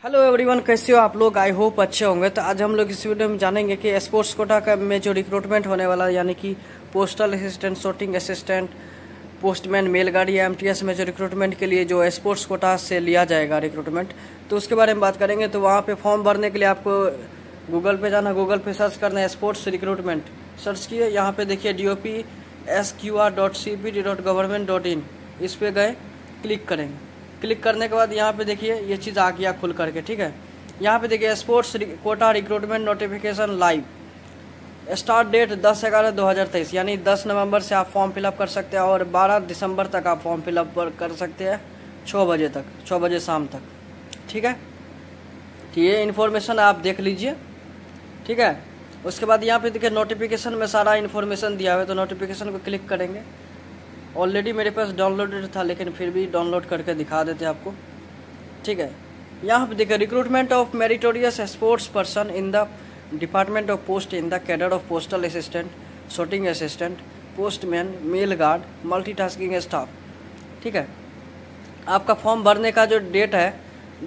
Hello everyone, कैसे हो आप लोग। आई होप अच्छे होंगे। तो आज हम लोग इस वीडियो में जानेंगे कि स्पोर्ट्स कोटा का में जो रिक्रूटमेंट होने वाला है, यानी कि postal assistant, sorting assistant, postman, mail गाड़ी या एमटीएस में जो रिक्रूटमेंट के लिए जो स्पोर्ट्स कोटा से लिया जाएगा रिक्रूटमेंट, तो उसके बारे में बात करेंगे। तो वहाँ पे फॉर्म भरने के लिए आपको गूगल पे जाना, गूगल पे सर्च करना है स्पोर्ट्स रिक्रूटमेंट, सर्च किए। यहाँ पे देखिए DOPSQR.CPT.government.in, इस पे गए, क्लिक करेंगे। क्लिक करने के बाद यहाँ पे देखिए ये चीज़ आ गया खुल करके, ठीक है। यहाँ पे देखिए sports quota recruitment notification live, start date 10/11/2023, यानी 10 नवंबर से आप फॉर्म फिलअप कर सकते हैं और 12 दिसंबर तक आप फॉर्म फिलअप कर सकते हैं, 6 बजे तक, 6 बजे शाम तक, ठीक है। तो ये इन्फॉर्मेशन आप देख लीजिए, ठीक है। उसके बाद यहाँ पे देखिए नोटिफिकेशन में सारा इन्फॉर्मेशन दिया हुआ है, तो नोटिफिकेशन को क्लिक करेंगे। ऑलरेडी मेरे पास डाउनलोडेड था, लेकिन फिर भी डाउनलोड करके दिखा देते हैं आपको, ठीक है। यहाँ पे देखिए recruitment of meritorious sports person in the department of post in the cadre of postal assistant, sorting assistant, postman, mail guard, multitasking staff, ठीक है। आपका फॉर्म भरने का जो डेट है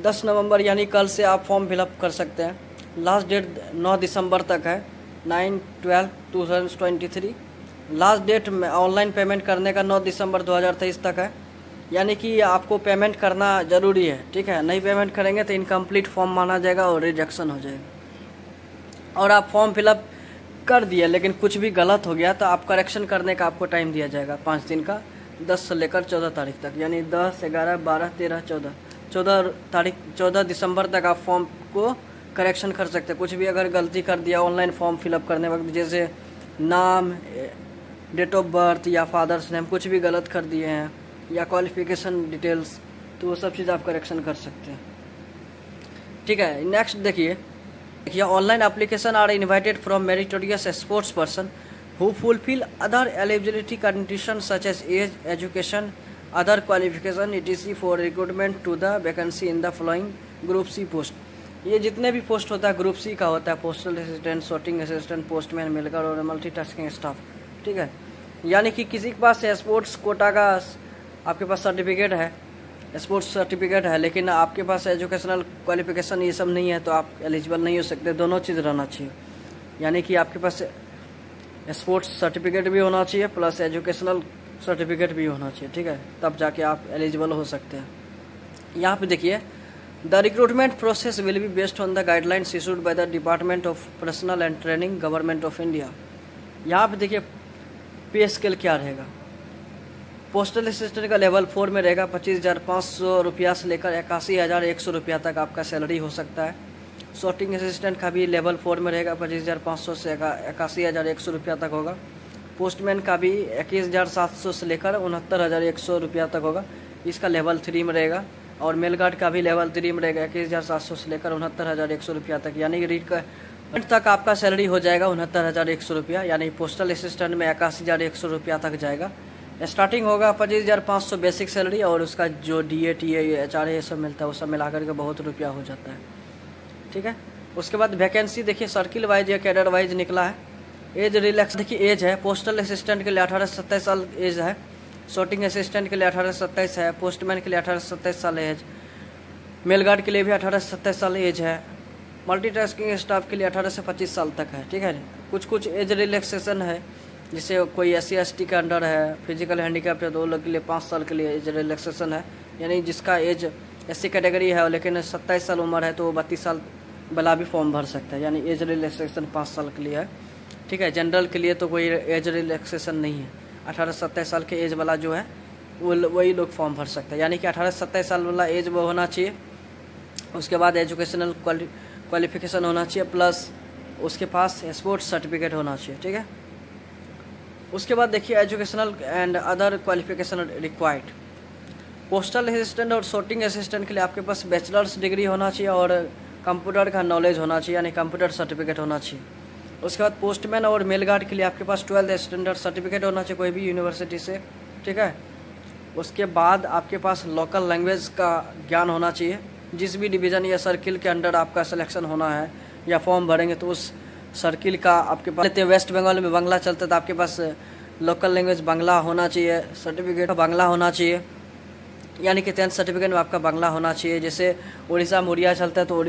10 नवंबर, यानी कल से आप फॉर्म फिलअप कर सकते हैं। लास्ट डेट 9 दिसंबर तक है, 9/12/2023। लास्ट डेट में ऑनलाइन पेमेंट करने का 9 दिसंबर 2023 तक है, यानी कि आपको पेमेंट करना ज़रूरी है, ठीक है। नहीं पेमेंट करेंगे तो इनकम्प्लीट फॉर्म माना जाएगा और रिजेक्शन हो जाएगा। और आप फॉर्म फिलअप कर दिए लेकिन कुछ भी गलत हो गया तो आप करेक्शन करने का आपको टाइम दिया जाएगा 5 दिन का, 10 से लेकर 14 तारीख तक, यानी 10, 11, 12, 13, 14 दिसंबर तक आप फॉर्म को करेक्शन कर सकते हैं। कुछ भी अगर गलती कर दिया ऑनलाइन फॉर्म फिलअप करने वक्त, जैसे नाम, डेट ऑफ बर्थ या फादर्स नेम कुछ भी गलत कर दिए हैं या क्वालिफिकेशन डिटेल्स, तो वो सब चीज़ आप करेक्शन कर सकते हैं, ठीक है। नेक्स्ट देखिए online application are invited from meritorious sports person who fulfil other eligibility condition such as age, education, other qualification etc for recruitment to the vacancy in the following group C post. ये जितने भी post होता है group C का होता है, postal assistant, sorting assistant, postman, mail guard और multitasking staff, ठीक है। यानी कि किसी के पास स्पोर्ट्स कोटा का आपके पास सर्टिफिकेट है, स्पोर्ट्स सर्टिफिकेट है, लेकिन आपके पास एजुकेशनल क्वालिफिकेशन ये सब नहीं है, तो आप एलिजिबल नहीं हो सकते। दोनों चीज़ रहना चाहिए, यानी कि आपके पास स्पोर्ट्स सर्टिफिकेट भी होना चाहिए प्लस एजुकेशनल सर्टिफिकेट भी होना चाहिए, ठीक है, तब जाके आप एलिजिबल हो सकते हैं। यहाँ पे देखिए the recruitment process will be based on the guidelines issued by the department of personal and training, government of India. यहाँ पे देखिए पे स्केल क्या रहेगा। पोस्टल असिस्टेंट का लेवल 4 में रहेगा, 25,500 रुपया से लेकर 81,100 रुपया तक आपका सैलरी हो सकता है। sorting असिस्टेंट का भी लेवल 4 में रहेगा, 25,500 से 81,100 रुपया तक होगा। पोस्टमैन का भी 21,700 से लेकर 69,100 रुपया तक होगा, इसका लेवल 3 में रहेगा। और मेल गार्ड का भी लेवल 3 में रहेगा, 21,700 से लेकर 69,100 रुपया तक, यानी रिक्रूटमेंट तक आपका सैलरी हो जाएगा 69,100 रुपया, यानी पोस्टल असिस्टेंट में 81,100 रुपया तक जाएगा। स्टार्टिंग होगा 25,500 बेसिक सैलरी, और उसका जो DA, TA, HRA ये सब मिलता है वो सब मिलाकर के बहुत रुपया हो जाता है, ठीक है। उसके बाद वैकेंसी देखिए सर्किल वाइज या कैडर वाइज निकला है। एज रिलैक्स देखिए एज है, पोस्टल असिस्टेंट के लिए 18 से 27 साल एज है, sorting असिस्टेंट के लिए 18 से 27 है, पोस्टमैन के लिए 18 से 27 साल एज, मेल गार्ड के लिए भी 18 से 27 साल एज है, मल्टीटास्किंग स्टाफ के लिए 18 से 25 साल तक है, ठीक है। कुछ एज रिलैक्सेशन है, जैसे कोई SC/ST के अंडर है, फिजिकल हैंडीकैप है, तो लोग के लिए 5 साल के लिए एज रिलैक्सेशन है, यानी जिसका एज SC कैटेगरी है लेकिन 27 साल उम्र है तो वो 32 साल वाला भी फॉर्म भर सकता है, यानी एज रिलैक्सेशन 5 साल के लिए है, ठीक है। जनरल के लिए तो कोई एज रिलैक्सेशन नहीं है, 18 से 27 साल के एज वाला जो है वो वही लोग फॉर्म भर सकते हैं, यानी कि 18 से 27 साल वाला एज वो होना चाहिए। उसके बाद एजुकेशनल क्वालिफिकेशन होना चाहिए, प्लस उसके पास स्पोर्ट्स सर्टिफिकेट होना चाहिए, ठीक है। उसके बाद देखिए educational and other qualification required. Postal assistant और sorting असिस्टेंट के लिए आपके पास बैचलर्स डिग्री होना चाहिए और कंप्यूटर का नॉलेज होना चाहिए, यानी कंप्यूटर सर्टिफिकेट होना चाहिए। उसके बाद पोस्टमैन और मेल गार्ड के लिए आपके पास 12th स्टैंडर्ड सर्टिफिकेट होना चाहिए कोई भी यूनिवर्सिटी से, ठीक है। उसके बाद आपके पास लोकल लैंग्वेज का ज्ञान होना चाहिए, जिस भी डिवीज़न या सर्किल के अंडर आपका सिलेक्शन होना है या फॉर्म भरेंगे तो उस सर्किल का आपके पास, लेते हैं वेस्ट बंगाल में बांग्ला चलता है तो आपके पास लोकल लैंग्वेज बांग्ला होना चाहिए, सर्टिफिकेट बांग्ला होना चाहिए। यानी कि 10th सर्टिफिकेट में आपका बांग्ला होना चाहिए। जैसे उड़ीसा में उड़िया चलता है तो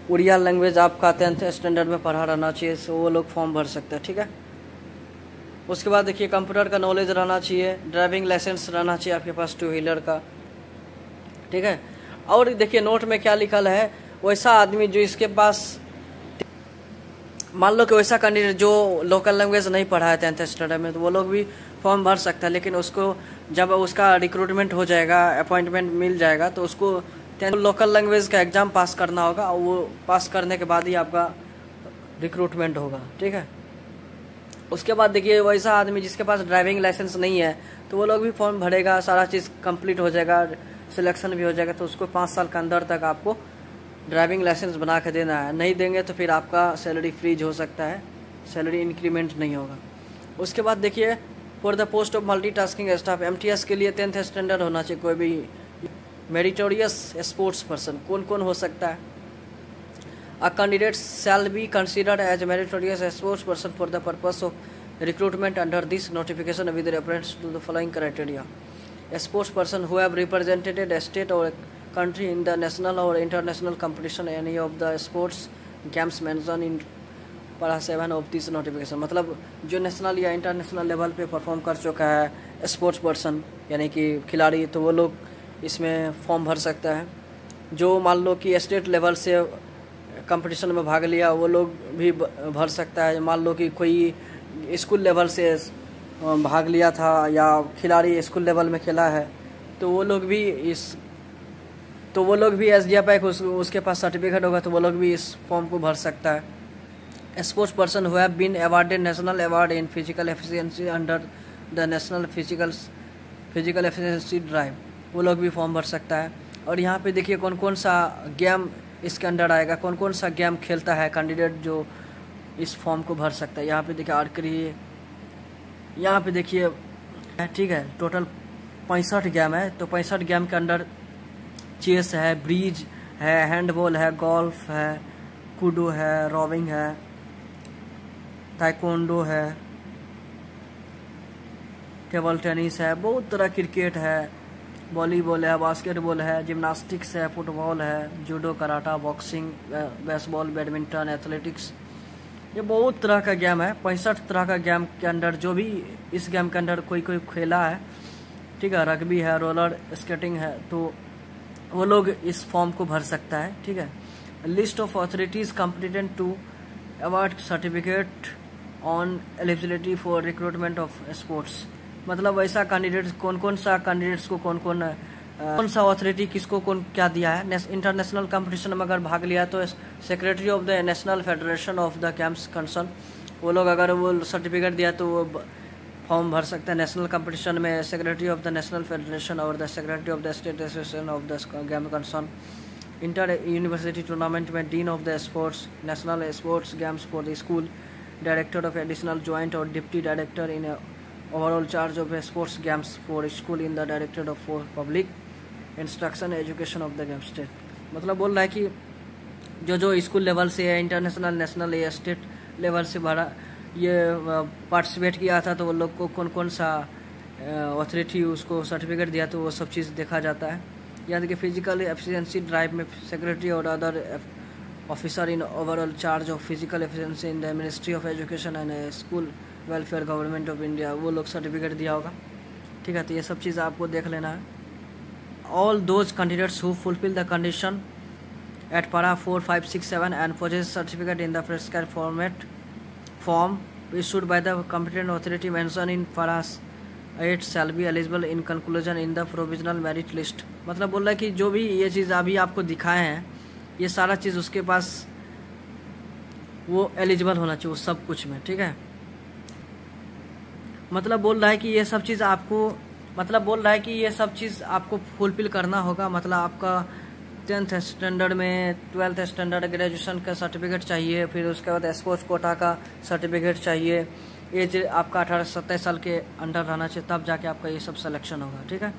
उड़िया लैंग्वेज आपका 10th स्टैंडर्ड में पढ़ा रहना चाहिए, सो वो लोग फॉर्म भर सकते हैं, ठीक है। उसके बाद देखिए कंप्यूटर का नॉलेज रहना चाहिए, ड्राइविंग लाइसेंस रहना चाहिए आपके पास 2 व्हीलर का, ठीक है। और देखिए नोट में क्या लिखल है, वैसा आदमी जो इसके पास, मान लो कि वैसा कैंडिडेट जो लोकल लैंग्वेज नहीं पढ़ा है 10th स्टैंडर्ड में, तो वो लोग भी फॉर्म भर सकता है। लेकिन उसको जब उसका रिक्रूटमेंट हो जाएगा, अपॉइंटमेंट मिल जाएगा, तो उसको लोकल लैंग्वेज का एग्ज़ाम पास करना होगा और वो पास करने के बाद ही आपका रिक्रूटमेंट होगा, ठीक है। उसके बाद देखिए वैसा आदमी जिसके पास ड्राइविंग लाइसेंस नहीं है तो वो लोग भी फॉर्म भरेगा, सारा चीज़ कंप्लीट हो जाएगा, सिलेक्शन भी हो जाएगा, तो उसको 5 साल के अंदर तक आपको ड्राइविंग लाइसेंस बना के देना है। नहीं देंगे तो फिर आपका सैलरी फ्रीज हो सकता है, सैलरी इंक्रीमेंट नहीं होगा। उसके बाद देखिए for the post of multitasking staff, MTS के लिए 10th स्टैंडर्ड होना चाहिए कोई भी। मेरिटोरियस स्पोर्ट्स पर्सन कौन कौन हो सकता है? A candidate shall be considered as a meritorious sports person for the purpose of recruitment under this notification with reference to the following criteria. A sports person who have represented a state or a country in the national or international competition any of the sports games mentioned in para 7 of this notification। मतलब जो national या international level पे perform कर चुका है sports person यानी कि खिलाड़ी, तो वो लोग इसमें फॉर्म भर सकता है। जो मान लो कि स्टेट लेवल से कंपटीशन में भाग लिया वो लोग भी भर सकता है। मान लो कि कोई स्कूल लेवल से भाग लिया था या खिलाड़ी स्कूल लेवल में खेला है तो वो लोग भी SDPAC उसके पास सर्टिफिकेट होगा तो वो लोग भी इस फॉर्म को भर सकता है। Sports person who have been awarded national award in physical efficiency under the national physical efficiency drive, वो लोग भी फॉर्म भर सकता है। और यहाँ पे देखिए कौन कौन सा गेम इसके अंडर आएगा, कौन कौन सा गेम खेलता है कैंडिडेट जो इस फॉर्म को भर सकता है। यहाँ पे देखिए आर्चरी, यहाँ पे देखिए, ठीक है, टोटल 65 गेम है। तो 65 गेम के अंडर चेस है, ब्रिज है, हैंडबॉल है, गोल्फ है, कूडो है, रोविंग है, ताइक्वांडो है, टेबल टेनिस है, बहुत तरह, क्रिकेट है, वॉलीबॉल है, बास्केटबॉल है, जिम्नास्टिक्स है, फुटबॉल है, judo, karate, boxing, baseball, badminton, athletics, ये बहुत तरह का गेम है। 65 तरह का गेम के अंडर जो भी इस गेम के अंडर कोई खेला है, ठीक है, रग्बी है, रोलर स्केटिंग है, तो वो लोग इस फॉर्म को भर सकता है, ठीक है। List of authorities competent to award certificate on eligibility for recruitment of sports, मतलब वैसा कैंडिडेट कौन कौन सा कैंडिडेट्स को कौन सा अथॉरिटी किसको कौन क्या दिया है। इंटरनेशनल कंपटीशन में अगर भाग लिया तो secretary of the national federation of the games concern, वो लोग अगर वो सर्टिफिकेट दिया तो वो फॉर्म भर सकते हैं। नेशनल कंपटीशन में secretary of the national federation और the secretary of the state association of the game concern. Inter university tournament में dean of the sports, national sports games for the school, director of additional joint और deputy director in overall charge of sports games for school in the director of for public instruction education of the game state. मतलब बोल रहा है कि जो school level से है, international, national या स्टेट लेवल से भरा ये पार्टिसिपेट किया था तो वो लोग को कौन कौन सा अथॉरिटी उसको सर्टिफिकेट दिया, तो वो सब चीज़ देखा जाता है। यानी कि फिजिकल एफिशिएंसी ड्राइव में सेक्रेटरी और other officer in overall charge of physical efficiency in the ministry of education and school welfare government of India, वो लोग सर्टिफिकेट दिया होगा, ठीक है। तो ये सब चीज़ आपको देख लेना है। All those candidates who fulfil the condition at para 4, 5, 6, 7 and possesses certificate in the prescribed form issued by the competent authority mentioned in para 8 shall be eligible in conclusion in the provisional merit list। मतलब बोल रहा है कि जो भी ये चीज़ अभी आपको दिखाए हैं ये सारा चीज़ उसके पास वो एलिजिबल होना चाहिए, वो सब कुछ में, ठीक है। मतलब बोल रहा है कि ये सब चीज़ आपको फुलफिल करना होगा। मतलब आपका 10th स्टैंडर्ड में 12th स्टैंडर्ड ग्रेजुएशन का सर्टिफिकेट चाहिए, फिर उसके बाद स्पोर्ट्स कोटा का सर्टिफिकेट चाहिए, एज आपका 18 से 27 साल के अंडर रहना चाहिए, तब जाके आपका ये सब सिलेक्शन होगा, ठीक है।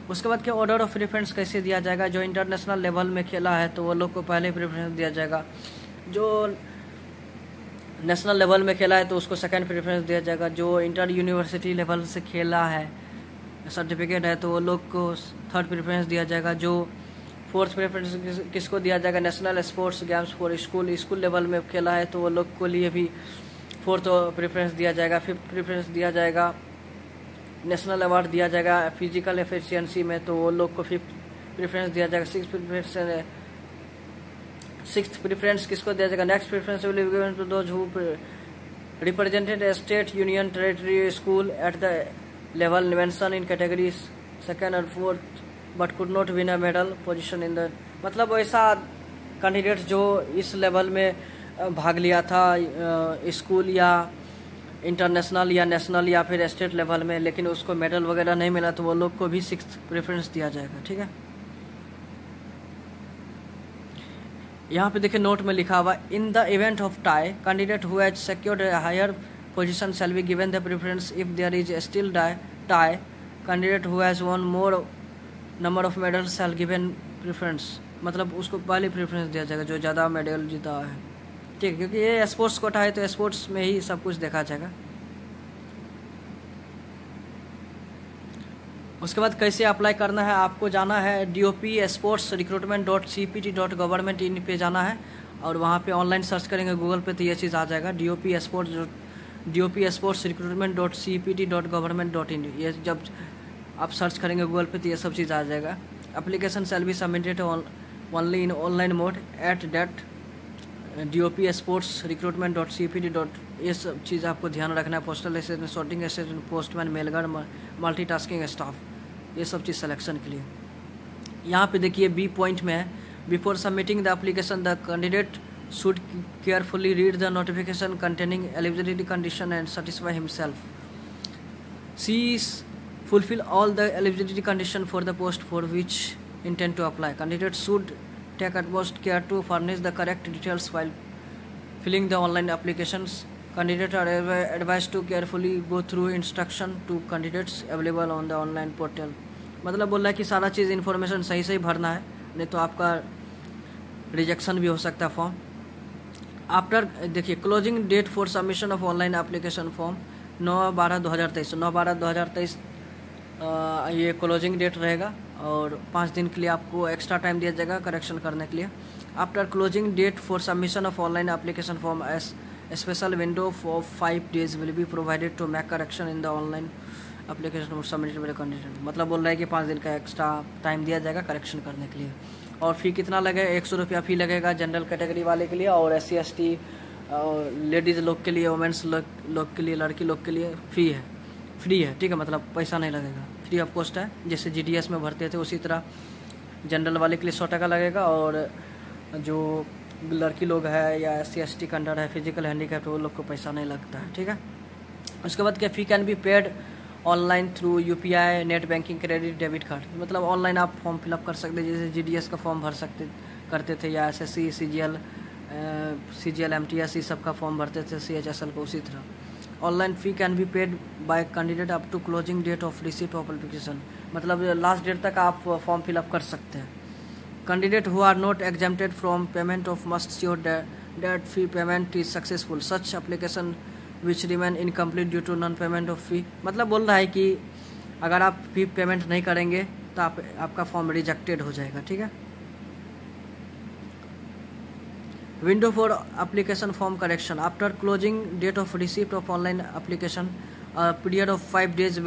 उसके बाद क्या ऑर्डर ऑफ प्रेफरेंस कैसे दिया जाएगा? जो इंटरनेशनल लेवल में खेला है तो वो लोग को पहले प्रेफरेंस दिया जाएगा, जो नेशनल लेवल में खेला है तो उसको सेकंड प्रेफरेंस दिया जाएगा, जो इंटर यूनिवर्सिटी लेवल से खेला है सर्टिफिकेट है तो वो लोग को थर्ड प्रेफरेंस दिया जाएगा। जो फोर्थ प्रेफरेंस किसको दिया जाएगा, national sports games for school level में खेला है तो वो लोग को लिए भी फोर्थ प्रेफरेंस दिया जाएगा। फिफ्थ प्रेफरेंस दिया जाएगा, नेशनल अवार्ड दिया जाएगा फिजिकल एफिशिएंसी में तो वो लोग को फिफ्थ प्रेफरेंस दिया जाएगा। सिक्स्थ प्रेफरेंस किसको दिया जाएगा, next preference will be given to those who represented a state, union, territory school at the level mention in category second और fourth but could not win a medal position in the, मतलब वैसा candidate जो इस level में भाग लिया था school या इंटरनेशनल या नेशनल या फिर स्टेट लेवल में, लेकिन उसको मेडल वगैरह नहीं मिला तो वो लोग को भी सिक्स्थ प्रेफरेंस दिया जाएगा। ठीक है, यहाँ पे देखिए नोट में लिखा हुआ, in the event of tie candidate who has secured a higher position shall be given the preference if there is still tie candidate who has won more number of medals shall given preference, मतलब उसको पहले preference दिया जाएगा जो ज़्यादा medal जीता है। ठीक है, क्योंकि ये स्पोर्ट्स कोटा है तो स्पोर्ट्स में ही सब कुछ देखा जाएगा। उसके बाद कैसे अप्लाई करना है, आपको जाना है dopsportsrecruitment.cpt.government.in पे जाना है और वहाँ पे ऑनलाइन सर्च करेंगे गूगल पे तो ये चीज़ आ जाएगा dopsports.cpt.government.in। ये जब आप सर्च करेंगे गूगल पे तो ये सब चीज़ आ जाएगा। Application shall be submitted only in online mode at that dopsportsrecruitment.cpt. ये सब चीज़ आपको ध्यान रखना है। Postal assistant, sorting assistant, postman, mail guard, multitasking staff, ये सब चीज़ सिलेक्शन के लिए। यहाँ पे देखिए बी पॉइंट में है, before submitting the application the candidate should carefully read the notification containing eligibility condition and satisfy himself. She fulfill all the eligibility condition for the post for which intend to apply. Candidates should take utmost care to furnish the correct details while filling the online applications. Candidates are advised to carefully go through instruction to candidates available on the online portal. मतलब बोल रहा है कि सारा चीज़ information सही से ही भरना है, नहीं तो आपका रिजेक्शन भी हो सकता है फॉर्म। आफ्टर देखिए closing date for submission of online application form 9/12/2023, 9/12/2023 ये क्लोजिंग डेट रहेगा और 5 दिन के लिए आपको एक्स्ट्रा टाइम दिया जाएगा करेक्शन करने के लिए। After closing date for submission of online application form as special window for 5 days will be provided to make correction in the online application submitted by the candidate. मतलब बोल रहा है कि 5 दिन का एक्स्ट्रा टाइम दिया जाएगा करेक्शन करने के लिए। और फ़ी कितना लगेगा, 100 रुपया फ़ी लगेगा जनरल कैटेगरी वाले के लिए, और SC ST और लेडीज़ लोग के लिए, वुमेंस लोग के लिए, लड़की लोग के लिए फ्री है। ठीक है, मतलब पैसा नहीं लगेगा, फ्री ऑफ कॉस्ट है। जैसे GDS में भरते थे उसी तरह जनरल वाले के लिए 100 टका लगेगा, और जो लड़की लोग है या SC ST का अंडर है, फिजिकल हैंडीकैप, वो लोग को पैसा नहीं लगता है। ठीक है, उसके बाद क्या, fee can be paid online through UPI, net banking, credit, debit card. मतलब ऑनलाइन आप फॉर्म फिलअप कर सकते हैं, जैसे GDS का फॉर्म करते थे, या SSC, CGL, MTS, सब का फॉर्म भरते थे, CHSL को, उसी तरह online fee can be paid by candidate up to closing date of receipt of application. मतलब लास्ट डेट तक आप फॉर्म फिलअप कर सकते हैं। Candidate who are not exempted from payment of must sure that fee payment is successful such application which remain incomplete due to non payment of fee. मतलब बोल रहा है कि अगर आप फी पेमेंट नहीं करेंगे तो आपका फॉर्म रिजेक्टेड हो जाएगा। ठीक है, window for application form correction after closing date of receipt of online application period of 5 days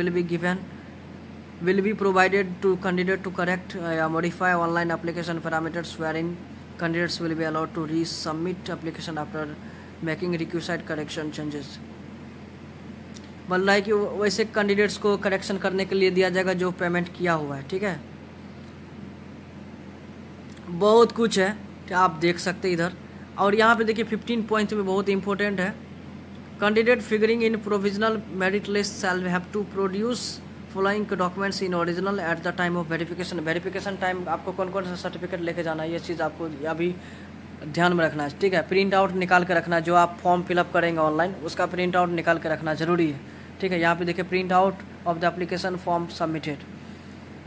will be provided to candidate to correct or modify online application parameters wherein candidates will be allowed to resubmit application after making requisite correction changes। बोल रहा है कि वैसे candidates को correction करने के लिए दिया जाएगा जो पेमेंट किया हुआ है। ठीक है, बहुत कुछ है, आप देख सकते हैं इधर। और यहाँ पे देखिए 15 पॉइंट में बहुत इंपॉर्टेंट है, candidate figuring in provisional merit list shall have to produce following documents in original at the time of verification time. आपको कौन कौन सा सर्टिफिकेट लेके जाना है, ये चीज़ आपको अभी ध्यान में रखना है। ठीक है, प्रिंट आउट निकाल के रखना, जो आप फॉर्म फिलअप करेंगे ऑनलाइन उसका प्रिंट आउट निकाल के रखना जरूरी है। ठीक है, यहाँ पे देखिए print out of the application form submitted,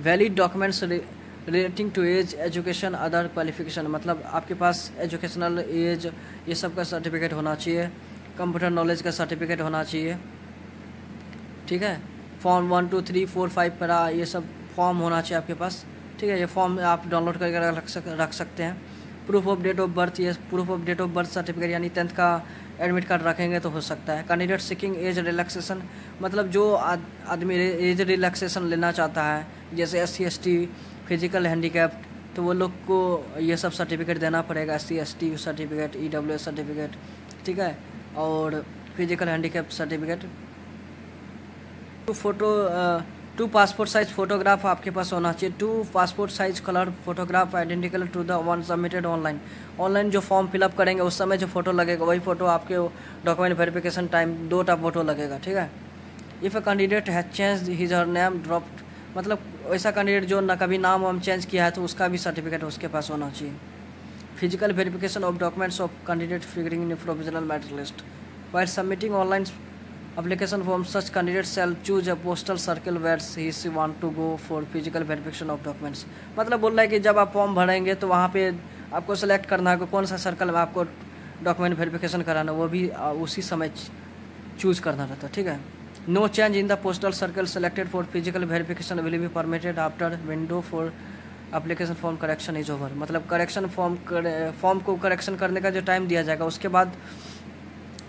valid documents relating to age, education, other qualification. मतलब आपके पास एजुकेशनल, एज, ये सब का सर्टिफिकेट होना चाहिए, कंप्यूटर नॉलेज का सर्टिफिकेट होना चाहिए। ठीक है, फॉर्म 1 2 3 4 5 पर ये सब फॉर्म होना चाहिए आपके पास, ठीक है। ये फॉर्म आप डाउनलोड करके रख सकते हैं। Proof of date of birth, ये proof of date of birth certificate यानी 10th का एडमिट कार्ड रखेंगे तो हो सकता है। कैंडिडेट सीकिंग एज रिलैक्सेशन, मतलब जो आदमी एज रिलैक्सेशन लेना चाहता है, जैसे SC ST, फिजिकल हैंडीकैप, तो वो लोग को ये सब सर्टिफिकेट देना पड़ेगा। SC ST certificate, EWS certificate, ठीक है, और physical handicap certificate. Two passport size photograph आपके पास होना चाहिए। 2 passport size colour photograph identical to the one submitted online. Online जो फॉर्म फिलअप करेंगे उस समय जो फोटो लगेगा वही फोटो आपके डॉक्यूमेंट वेरिफिकेशन टाइम 2टा फोटो लगेगा, ठीक है। If a candidate has change his her name dropped, मतलब ऐसा कैंडिडेट जो ना कभी नाम वाम चेंज किया है तो उसका भी सर्टिफिकेट उसके पास होना चाहिए। Physical verification of documents of candidate figuring in provisional merit list. While submitting online application form, such candidate shall choose a postal circle where he want to go for physical verification of documents। मतलब बोल रहा है कि जब आप form भरेंगे तो वहाँ पे आपको सेलेक्ट करना है कि कौन सा सर्कल में आपको डॉक्यूमेंट वेरिफिकेशन कराना, वो भी उसी समय चूज करना रहता है, ठीक है। No change in the postal circle selected for physical verification will be permitted after window for application form correction is over. मतलब करेक्शन फॉर्म को करेक्शन करने का जो टाइम दिया जाएगा उसके बाद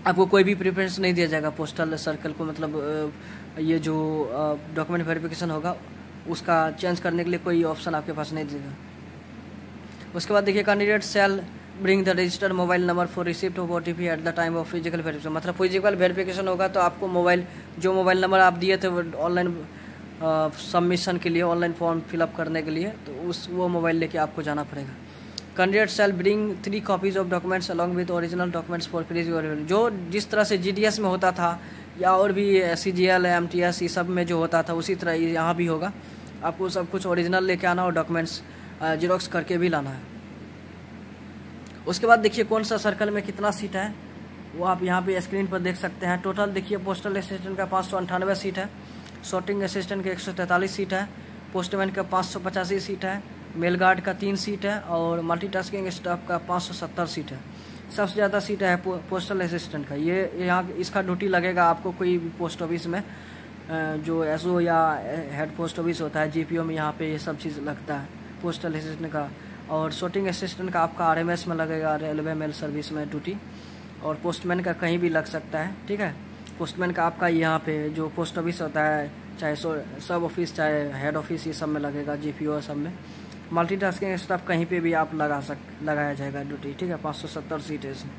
आपको कोई भी प्रेफरेंस नहीं दिया जाएगा पोस्टल सर्कल को, मतलब ये जो डॉक्यूमेंट वेरिफिकेशन होगा उसका चेंज करने के लिए कोई ऑप्शन आपके पास नहीं देगा। उसके बाद देखिए candidate shell bring the registered mobile number for receipt of OTP eight the time of physical verification. मतलब फिजिकल वेरिफिकेशन होगा तो आपको जो मोबाइल नंबर आप दिए थे ऑनलाइन सबमिशन के लिए, ऑनलाइन फॉर्म फिलअप करने के लिए, तो वो मोबाइल लेके आपको जाना पड़ेगा। Candidate shell bring 3 copies of documents along with original documents for physical, जो जिस तरह से GDS में होता था या और भी CGL MTS ये सब में जो होता था उसी तरह यहाँ भी होगा। आपको सब कुछ ओरिजिनल लेके आना और डॉक्यूमेंट्स जेरोक्स करके भी लाना है। उसके बाद देखिए कौन सा सर्कल में कितना सीट है वो आप यहाँ पे स्क्रीन पर देख सकते हैं। टोटल देखिए पोस्टल असिस्टेंट का 598 सीट है, सॉर्टिंग असिस्टेंट के 143 सीट है, पोस्टमैन का 585 सीट है, मेल गार्ड का 3 सीट है और मल्टीटास्किंग स्टाफ का 570 सीट है। सबसे ज़्यादा सीट है पोस्टल असिस्टेंट का। ये यहाँ इसका ड्यूटी लगेगा आपको कोई भी पोस्ट ऑफिस में, जो SO या हेड पोस्ट ऑफिस होता है GPO में, यहाँ पे ये सब चीज़ लगता है पोस्टल असिस्टेंट का। और शॉर्टिंग असिस्टेंट का आपका RMS में लगेगा, रेलवे मेल सर्विस में ड्यूटी, और पोस्टमैन का कहीं भी लग सकता है, ठीक है। पोस्टमैन का आपका यहाँ पे जो पोस्ट ऑफिस होता है, चाहे सब ऑफिस चाहे हेड ऑफिस, ये सब में लगेगा, GPO सब में। मल्टीटास्किंग स्टाफ कहीं पे भी आप लगाया जाएगा ड्यूटी, ठीक है। 570 सीट है इसमें।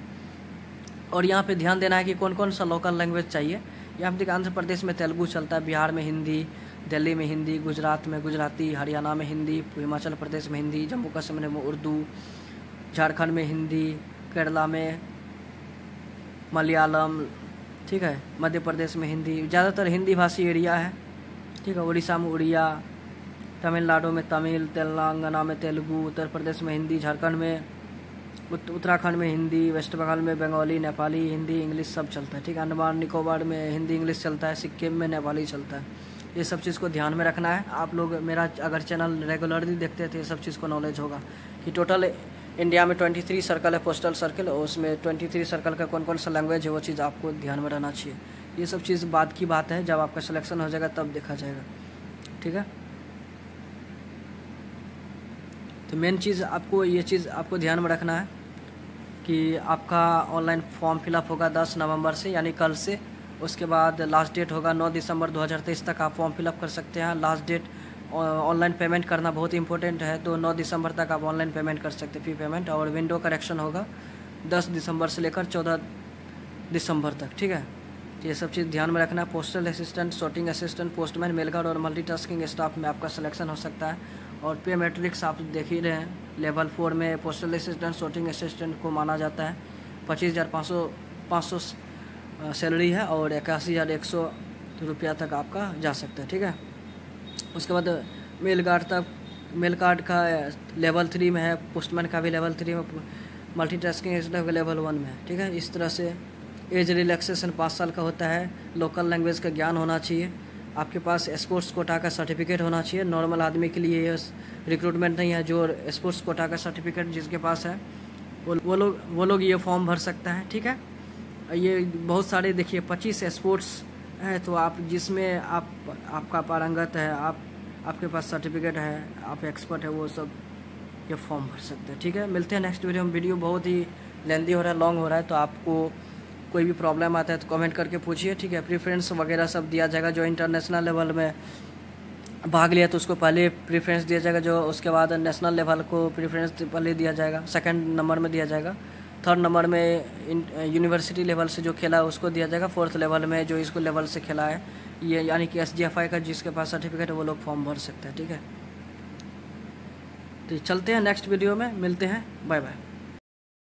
और यहाँ पे ध्यान देना है कि कौन कौन सा लोकल लैंग्वेज चाहिए। यहाँ पे आंध्र प्रदेश में तेलुगु चलता है, बिहार में हिंदी, दिल्ली में हिंदी, गुजरात में गुजराती, हरियाणा में हिंदी, हिमाचल प्रदेश में हिंदी, जम्मू कश्मीर में उर्दू, झारखंड में हिंदी, केरला में मलयालम, ठीक है, मध्य प्रदेश में हिंदी, ज़्यादातर हिंदी भाषी एरिया है, ठीक है। उड़ीसा में उड़िया, तमिलनाडु में तमिल, तेलंगाना में तेलुगु, उत्तर प्रदेश में हिंदी, झारखंड में, उत्तराखंड में हिंदी, वेस्ट बंगाल में बंगाली, नेपाली, हिंदी, इंग्लिश सब चलता है, ठीक है। अंडमान निकोबार में हिंदी इंग्लिश चलता है, सिक्किम में नेपाली चलता है। ये सब चीज़ को ध्यान में रखना है। आप लोग मेरा अगर चैनल रेगुलरली देखते हैं तो ये सब चीज़ को नॉलेज होगा कि टोटल इंडिया में 23 सर्कल है पोस्टल सर्कल, और उसमें 23 सर्कल का कौन कौन सा लैंग्वेज है वो चीज़ आपको ध्यान में रहना चाहिए। ये सब चीज़ बाद की बात है, जब आपका सिलेक्शन हो जाएगा तब देखा जाएगा, ठीक है। तो मेन चीज़ आपको ये चीज़ आपको ध्यान में रखना है कि आपका ऑनलाइन फॉर्म फिलअप होगा 10 नवंबर से, यानी कल से। उसके बाद लास्ट डेट होगा 9 दिसंबर 2023 तक आप फॉर्म फिलअप कर सकते हैं। लास्ट डेट ऑनलाइन पेमेंट करना बहुत इंपॉर्टेंट है, तो 9 दिसंबर तक आप ऑनलाइन पेमेंट कर सकते हैं, फी पेमेंट। और विंडो करेक्शन होगा 10 दिसंबर से लेकर 14 दिसंबर तक, ठीक है। ये सब चीज़ ध्यान में रखना। Postal assistant, sorting assistant, postman, mail guard और मल्टीटास्किंग स्टाफ में आपका सिलेक्शन हो सकता है। और पे मैट्रिक्स आप देख ही रहे हैं, लेवल 4 में पोस्टल असिस्टेंट, सॉर्टिंग असिस्टेंट को माना जाता है। 25,500 सैलरी है और 81,100 रुपया तक आपका जा सकता है, ठीक है। उसके बाद मेल गार्ड का लेवल 3 में है, पोस्टमैन का भी लेवल 3 में, मल्टीटास्किंग स्टाफ का लेवल 1 में है, ठीक है। इस तरह से एज रिलैक्सेशन 5 साल का होता है। लोकल लैंग्वेज का ज्ञान होना चाहिए। आपके पास स्पोर्ट्स कोटा का सर्टिफिकेट होना चाहिए। नॉर्मल आदमी के लिए ये रिक्रूटमेंट नहीं है, जो स्पोर्ट्स कोटा का सर्टिफिकेट जिसके पास है वो लोग ये फॉर्म भर सकता है, ठीक है। ये बहुत सारे देखिए 25 स्पोर्ट्स है, तो आप जिसमें आपका पारंगत है, आपके पास सर्टिफिकेट है, आप एक्सपर्ट है, वो सब ये फॉर्म भर सकते हैं। ठीक है, मिलते हैं नेक्स्ट वीडियो में। वीडियो बहुत ही लेंदी हो रहा है, लॉन्ग हो रहा है, तो आपको कोई भी प्रॉब्लम आता है तो कमेंट करके पूछिए। ठीक है, प्रेफरेंस वगैरह सब दिया जाएगा। जो इंटरनेशनल लेवल में भाग लिया तो उसको पहले प्रेफरेंस दिया जाएगा, जो उसके बाद नेशनल लेवल को प्रेफरेंस पहले दिया जाएगा, सेकंड नंबर में दिया जाएगा। थर्ड नंबर में यूनिवर्सिटी लेवल से जो खेला है उसको दिया जाएगा। फोर्थ लेवल में जो इसको लेवल से खेला है, ये यानी कि SGFI का जिसके पास सर्टिफिकेट है वो लोग फॉर्म भर सकते हैं। ठीक है, तो चलते हैं नेक्स्ट वीडियो में, मिलते हैं, बाय बाय।